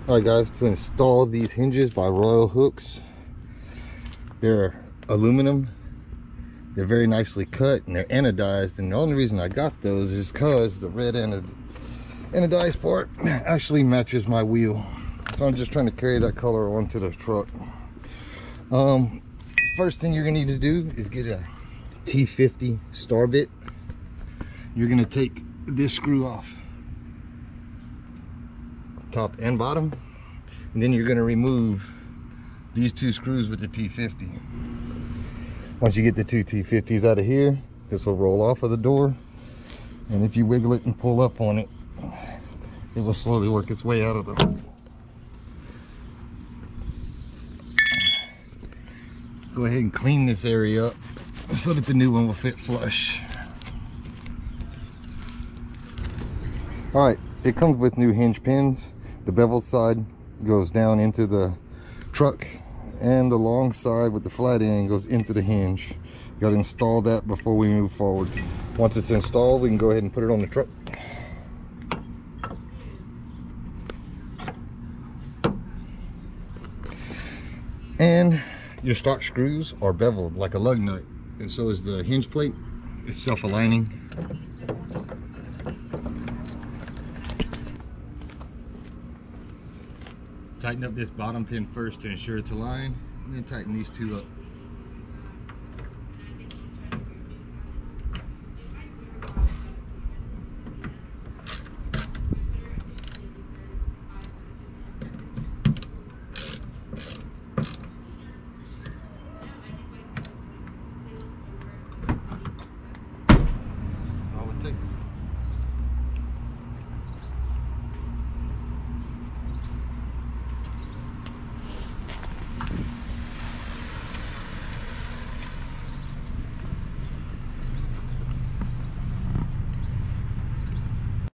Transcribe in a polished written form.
Alright guys, to install these hinges by Royal Hooks, they're aluminum, they're very nicely cut, and they're anodized, and the only reason I got those is because the red anodized part actually matches my wheel, so I'm just trying to carry that color onto the truck. First thing you're gonna need to do is get a T50 star bit. You're gonna take this screw off, top and bottom, and then you're going to remove these two screws with the T50. Once you get the two T50s out of here, this will roll off of the door, and if you wiggle it and pull up on it, it will slowly work its way out of the hole. Go ahead and clean this area up so that the new one will fit flush. Alright, it comes with new hinge pins. The bevel side goes down into the truck, and the long side with the flat end goes into the hinge. Got to install that before we move forward. Once it's installed, we can go ahead and put it on the truck. And your stock screws are beveled like a lug nut, and so is the hinge plate. It's self-aligning. Tighten up this bottom pin first to ensure it's aligned, and then tighten these two up. That's all it takes.